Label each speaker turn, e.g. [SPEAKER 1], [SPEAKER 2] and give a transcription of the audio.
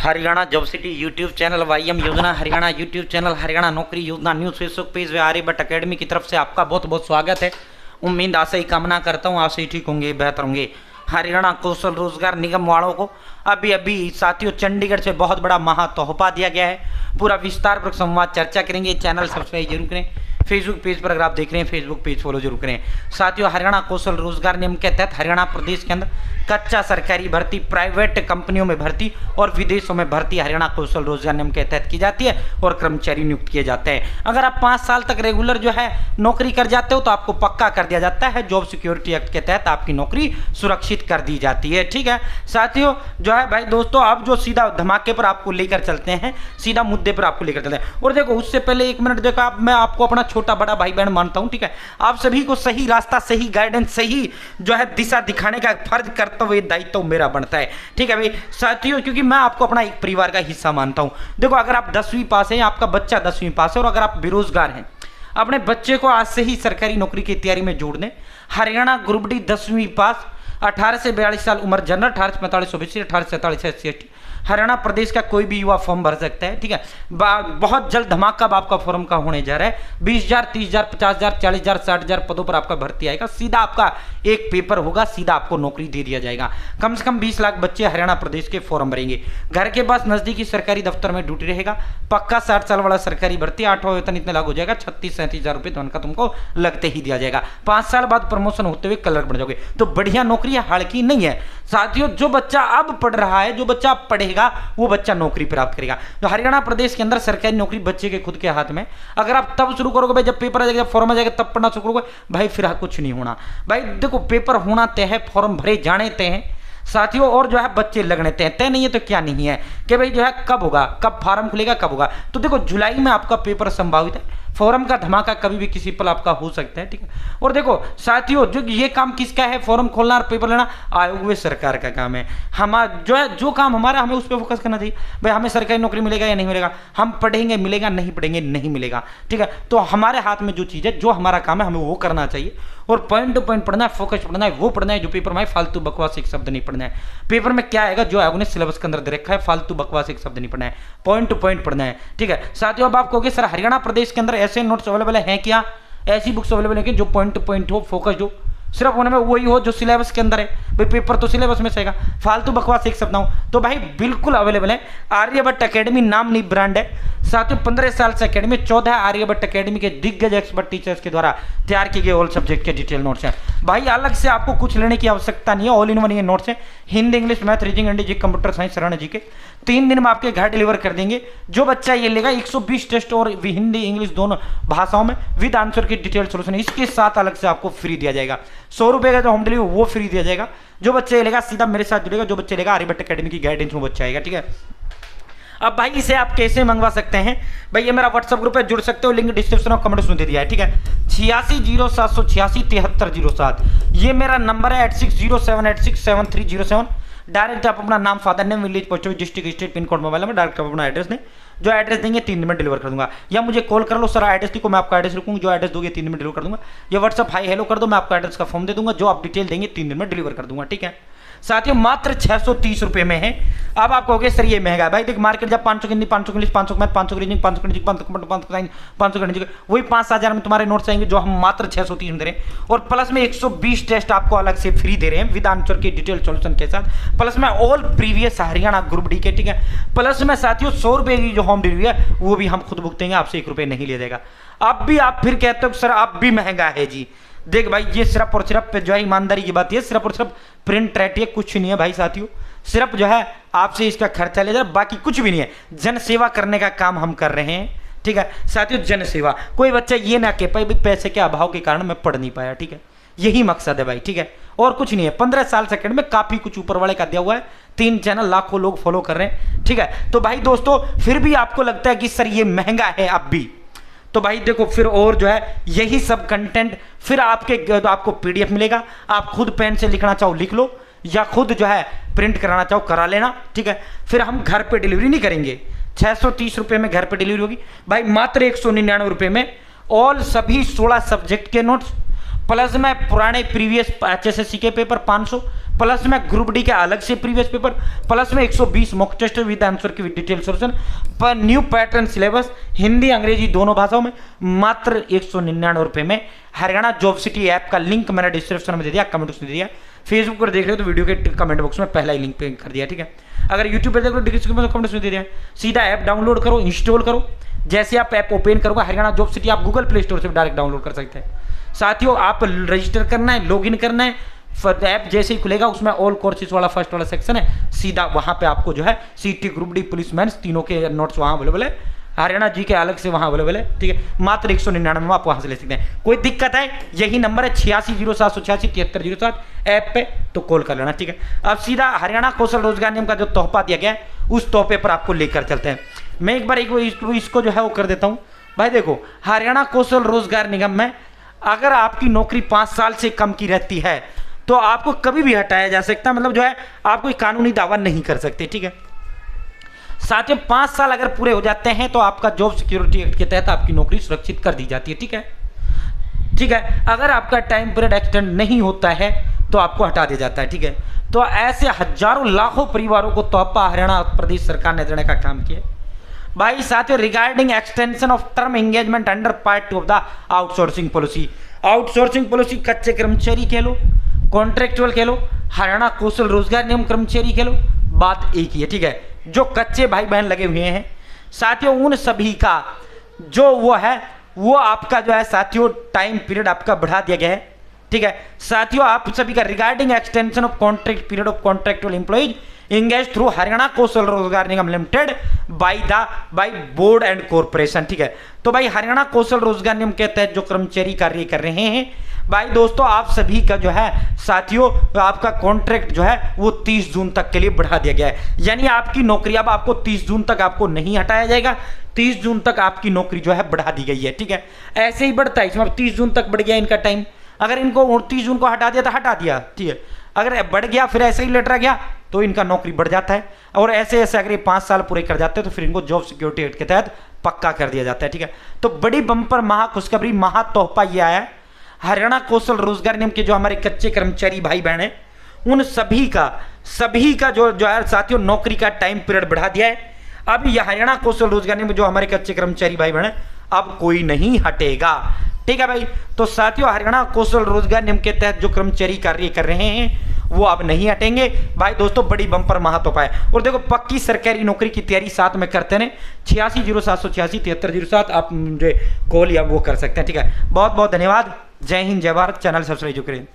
[SPEAKER 1] Haryana job city YouTube channel, YM योजना Haryana YouTube channel, Haryana नौकरी योजना न्यूज़ फेसबुक पेज व आर्यभट्ट अकेडमी की तरफ से आपका बहुत बहुत स्वागत है। उम्मीद आशा ही कामना करता हूँ आप सही ठीक होंगे, बेहतर होंगे। हरियाणा कौशल रोजगार निगम वालों को अभी साथियों चंडीगढ़ से बहुत बड़ा महा तोहफा दिया गया है। पूरा विस्तार पर संवाद चर्चा करेंगे। चैनल सब्सक्राइब जरूर करें। फेसबुक पेज पर अगर आप देख रहे हैं फेसबुक पेज फॉलो जरूर करें। साथियों हरियाणा कौशल रोजगार नियम के तहत हरियाणा प्रदेश के अंदर कच्चा सरकारी भर्ती, प्राइवेट कंपनियों में भर्ती और विदेशों में भर्ती हरियाणा कौशल रोजगार नियम के तहत की जाती है और कर्मचारी नियुक्त किए जाते हैं। अगर आप 5 साल तक रेगुलर जो है नौकरी कर जाते हो तो आपको पक्का कर दिया जाता है। जॉब सिक्योरिटी एक्ट के तहत आपकी नौकरी सुरक्षित कर दी जाती है। ठीक है साथियों, जो है भाई दोस्तों, आप जो सीधा धमाके पर आपको लेकर चलते हैं, सीधा मुद्दे पर आपको लेकर चलते हैं। और देखो उससे पहले 1 मिनट देखो, मैं आपको अपना छोटा बड़ा भाई बहन मानता हूं। ठीक है, आप सभी को सही रास्ता, सही गाइडेंस, सही जो है दिशा दिखाने का फर्ज, कर्तव्य, दायित्व मेरा बनता है। ठीक है भाई साथियों, क्योंकि मैं आपको अपना एक परिवार का हिस्सा मानता हूं। देखो अगर आप 10वीं पास हैं, आपका बच्चा 10वीं पास है और अगर आप बेरोजगार हैं, अपने बच्चे को आज से ही सरकारी नौकरी की तैयारी में जोड़ दें। हरियाणा ग्रुप डी 10वीं पास, 18 से 42 साल उम्र, जनरल 18 से 45 ओबीसी, 18 से 47 SC/ST, हरियाणा प्रदेश का कोई भी युवा फॉर्म भर सकता है। ठीक है, बहुत जल्द धमाका आपका फॉर्म का होने जा रहा है। 20,000, 30,000, 50,000, 40,000, 60,000 पदों पर आपका भर्ती आएगा। सीधा आपका एक पेपर होगा, सीधा आपको नौकरी दे दिया जाएगा। कम से कम 20 लाख बच्चे हरियाणा प्रदेश के फॉर्म भरेंगे। घर के पास नजदीकी सरकारी दफ्तर में ड्यूटी रहेगा। पक्का 60 साल वाला सरकारी भर्ती, 8वां वेतन इतने लागू हो जाएगा। 36-37,000 रुपये धन का तुमको लगते ही दिया जाएगा। 5 साल बाद प्रमोशन होते हुए क्लर्क बन जाओगे। तो बढ़िया नौकरी है, हालांकि नहीं है साथियों। जो बच्चा अब पढ़ रहा है, जो बच्चा पढ़ेगा, वो बच्चा नौकरी प्राप्त करेगा। तो हरियाणा प्रदेश के अंदर सरकारी नौकरी बच्चे के खुद के हाथ में। अगर आप तब शुरू करोगे भाई जब पेपर आ जाएगा, फॉर्म आ जाएगा, तब पढ़ना शुरू करोगे भाई, फिर कुछ नहीं होना। भाई देखो पेपर होना तय है, फॉर्म भरे जाने तय है साथियों, और जो है बच्चे लगने तय नहीं है। तो क्या नहीं है कि भाई जो है कब होगा, कब फॉर्म खुलेगा, कब होगा। तो देखो जुलाई में आपका पेपर संभावित है। फॉर्म का धमाका कभी भी किसी पल आपका हो सकता है। ठीक है, और देखो साथियों, जो ये काम किसका है, फॉर्म खोलना और पेपर लेना, आयोग व सरकार का काम है। हमारा जो है, जो काम हमारा, हमें उस पर फोकस करना चाहिए। भाई हमें सरकारी नौकरी मिलेगा या नहीं मिलेगा, हम पढ़ेंगे मिलेगा, नहीं पढ़ेंगे नहीं मिलेगा। ठीक है, तो हमारे हाथ में जो चीज़ है, जो हमारा काम है, हमें वो करना चाहिए। और पॉइंट टू पॉइंट पढ़ना है, फोकस पढ़ना है, वो पढ़ना है जो पेपर में फालतू बकवास एक शब्द नहीं पढ़ना है। पेपर में क्या आएगा, जो आयोग ने सिलेबस के अंदर दे रखा है, फालतू बकवास एक शब्द नहीं पढ़ना है, पॉइंट टू पॉइंट पढ़ना है। ठीक है साथियों, अब आप कहोगे सर हरियाणा प्रदेश के अंदर ऐसे नोट्स अवेलेबल हैं क्या, ऐसी बुक्स अवेलेबल है कि जो पॉइंट टू पॉइंट हो, फोकस हो, सिर्फ उनमें वही हो जो सिलेबस के अंदर है। भाई पेपर तो सिलेबस में से आएगा, फालतू बकवास एक शब्द ना हो। तो भाई बिल्कुल अवेलेबल है। आर्यभट्ट अकेडमी नाम नहीं ब्रांड है साथियों। 15 साल से अकेडमी, 14 आर्यभट्ट अकेडमी के दिग्गज एक्सपर्ट टीचर्स के द्वारा तैयार किए गए ऑल सब्जेक्ट के डिटेल नोट्स हैं। भाई अलग से आपको कुछ लेने की आवश्यकता नहीं है, ऑल इन वन ये नोट्स हैं। हिंदी, इंग्लिश, मैथ, रीजनिंग, इंडी, कंप्यूटर साइंस, हरियाणा जी के 3 दिन में आपके घर डिलीवर कर देंगे। जो बच्चा ये लेगा 120 टेस्ट और हिंदी इंग्लिश दोनों भाषाओं में विद आंसर की डिटेल सोल्यूशन, इसके साथ अलग से आपको फ्री दिया जाएगा। 100 रुपये का जो होम डिलीवरी वो फ्री दिया जाएगा। जो बच्चे लेगा सीधा मेरे साथ जुड़ेगा, जो बच्चे लेगा आर्यभट्ट अकेडमी की गाइडेंस में बच्चा आएगा। ठीक है, अब भाई इसे आप कैसे मंगवा सकते हैं, भाई ये मेरा व्हाट्सएप ग्रुप है, जुड़ सकते हो, लिंक डिस्क्रिप्शन और कमेंट्स में दे दिया है। ठीक है, 860786 ये मेरा नंबर है। 8607867307। डायरेक्ट आप अपना नाम, father name, village, post, district, state, pin code, mobile number, direct आप अपना एड्रेस दें। जो एड्रेस देंगे 3 दिन में डिलीवर कर दूंगा, या मुझे कॉल कर लो, सर एड्रेस को मैं आपका एड्रेस लिखूंगा, जो एड्रेस दोगे 3 दिन में डिलीवर कर दूंगा। या व्हाट्सएप हाई हेलो कर दो, मैं आपका एड्रेस का फॉर्म दे दूंगा, जो आप डिटेल देंगे 3 दिन में डिलीवर कर दूंगा। ठीक है साथियों, मात्र 630 रुपये में है। अब आप कहोगे सर ये महंगा है। भाई देख मार्केट जब 500 Hindi, 500 English, 500 math, 500 reasoning, 500 computer, 500 science, 500 गणित, वही 5,000 में तुम्हारे नोट्स आएंगे, जो हम मात्र 630 में दे रहे हैं। और प्लस में 120 टेस्ट आपको अलग से फ्री दे रहे हैं विद आंसर की डिटेल सॉल्यूशन के साथ। प्लस में all previous Haryana group D के। ठीक है, प्लस में साथियों 100 रुपये की जो होम डिलीवरी है वो भी हम खुद भुगतेंगे, आपसे 1 रुपये नहीं लिया जाएगा। अब भी आप फिर कहते हो सर अब भी महंगा है जी। देख भाई ये सिर्फ और सिर्फ जो है ईमानदारी की बात है, सिर्फ और सिर्फ प्रिंट रेट, कुछ नहीं है भाई साथियों। सिर्फ जो है आपसे इसका खर्चा ले जाए, बाकी कुछ भी नहीं है। जन सेवा करने का काम हम कर रहे हैं। ठीक है साथियों, जन सेवा। कोई बच्चा ये ना कह पाए पैसे के अभाव के कारण मैं पढ़ नहीं पाया। ठीक है, यही मकसद है भाई। ठीक है, और कुछ नहीं है। 15 साल से अकेडमी में काफी कुछ ऊपर वाले का दिया हुआ है। 3 चैनल, लाखों लोग फॉलो कर रहे हैं। ठीक है, तो भाई दोस्तों फिर भी आपको लगता है कि सर ये महंगा है अब भी, तो भाई देखो फिर और जो है यही सब कंटेंट फिर आपको पीडीएफ मिलेगा। आप खुद पेन से लिखना चाहो लिख लो, या खुद जो है प्रिंट कराना चाहो करा लेना। ठीक है, फिर हम घर पे डिलीवरी नहीं करेंगे। 630 रुपये में घर पे डिलीवरी होगी। भाई मात्र 199 रुपये में ऑल सभी 16 सब्जेक्ट के नोट्स, प्लस में पुराने प्रीवियस HSSC के पेपर 500, प्लस में ग्रुप डी के अलग से प्रीवियस पेपर, प्लस में 120 मॉक टेस्ट विद आंसर की डिटेल सोल्यूशन पर न्यू पैटर्न सिलेबस हिंदी अंग्रेजी दोनों भाषाओं में मात्र 199 रुपये में। हरियाणा जॉब सिटी ऐप का लिंक मैंने डिस्क्रिप्शन में दे दिया, कमेंट बॉक्स में दे दिया। फेसबुक पर देख रहे हो तो वीडियो के कमेंट बॉक्स में पहला ही लिंक पे कर दिया, ठीक है। अगर यूट्यूब पर देख रहे हो डिस्क्रिप्शन में कमेंट में दे दिया। सीधा ऐप डाउनलोड करो, इंस्टॉल करो। जैसे आप ऐप ओपन करोगे हरियाणा जॉब सिटी, आप गूगल प्ले स्टोर से डायरेक्ट डाउनलोड कर सकते हैं। साथियों आप रजिस्टर करना है, लॉगिन करना है, ऐप जैसे ही खुलेगा उसमें ऑल कोर्सेज वाला फर्स्ट वाला सेक्शन है, सीधा वहां पे आपको जो है सीटी ग्रुप डी पुलिस मेंस तीनों के नोट्स वहां अवेलेबल है, हरियाणा जी के अलग से वहां अवेलेबल है, ठीक है। मात्र 199 में आप वहां से ले सकते हैं। कोई दिक्कत है यही नंबर है 8607867307 ऐप पे तो कॉल कर लेना, ठीक है। अब सीधा हरियाणा कौशल रोजगार निगम का जो तोहफा दिया गया है उस तोहफे पर आपको लेकर चलते हैं। मैं एक बार इसको जो है वो कर देता हूं। भाई देखो, हरियाणा कौशल रोजगार निगम में अगर आपकी नौकरी 5 साल से कम की रहती है तो आपको कभी भी हटाया जा सकता है, मतलब जो है आप कोई कानूनी दावा नहीं कर सकते, ठीक है। साथियों 5 साल अगर पूरे हो जाते हैं तो आपका जॉब सिक्योरिटी एक्ट के तहत आपकी नौकरी सुरक्षित कर दी जाती है, ठीक है, ठीक है। अगर आपका टाइम पीरियड एक्सटेंड नहीं होता है तो आपको हटा दिया जाता है, ठीक है। तो ऐसे हजारों लाखों परिवारों को तोहफा हरियाणा प्रदेश सरकार ने देने का काम किया। भाई साथियों, regarding extension of term engagement under part 2 of the outsourcing policy. Outsourcing policy कच्चे कर्मचारी कह लो, कॉन्ट्रेक्चुअल कह लो, हरियाणा कौशल रोजगार निगम कर्मचारी कह लो, बात एक ही है, ठीक है। जो कच्चे भाई बहन लगे हुए हैं साथियों, उन सभी का जो वो है वो आपका जो है साथियों टाइम पीरियड आपका बढ़ा दिया गया है, ठीक है। साथियों आप सभी का regarding extension of contract period of contractual employees engage through Haryana Kaushal Rozgar Nigam limited by board and corporation, ठीक है। तो भाई हरियाणा कौशल रोजगार निगम के तहत जो कर्मचारी कार्य कर रहे हैं भाई दोस्तों, आप सभी का जो है साथियों आपका कॉन्ट्रैक्ट जो है वो 30 जून तक के लिए बढ़ा दिया गया है। यानी आपकी नौकरी अब आपको 30 जून तक आपको नहीं हटाया जाएगा, 30 जून तक आपकी नौकरी जो है बढ़ा दी गई है, ठीक है। ऐसे ही बढ़ता है, इसमें 30 जून तक बढ़ गया इनका टाइम। अगर इनको 29 जून को हटा दिया तो हटा दिया, ठीक है। अगर बढ़ गया फिर ऐसे ही लेटर गया तो इनका नौकरी बढ़ जाता है, और ऐसे ऐसे अगर ये 5 साल पूरे कर जाते हैं तो फिर इनको जॉब सिक्योरिटी एक्ट के तहत पक्का कर दिया जाता है, ठीक है। तो बड़ी बम्पर महा खुशखबरी, महा तोहफा ये आया है हरियाणा कौशल रोजगार निगम के जो हमारे कच्चे कर्मचारी भाई बहन हैं उन सभी का जो है साथियों नौकरी का टाइम पीरियड बढ़ा दिया है। अब यह हरियाणा कौशल रोजगार निगम जो हमारे कच्चे कर्मचारी भाई बहन अब कोई नहीं हटेगा, ठीक है भाई। तो साथियों हरियाणा कौशल रोजगार निगम के तहत जो कर्मचारी कार्य कर रहे हैं वो अब नहीं हटेंगे भाई दोस्तों, बड़ी बम्पर महातोहफा है। और देखो पक्की सरकारी नौकरी की तैयारी साथ में करते हैं 8607867307 आप मुझे कॉल या वो कर सकते हैं, ठीक है। बहुत बहुत धन्यवाद। जय हिंद, जय भारत। चैनल सब्सक्राइब करें।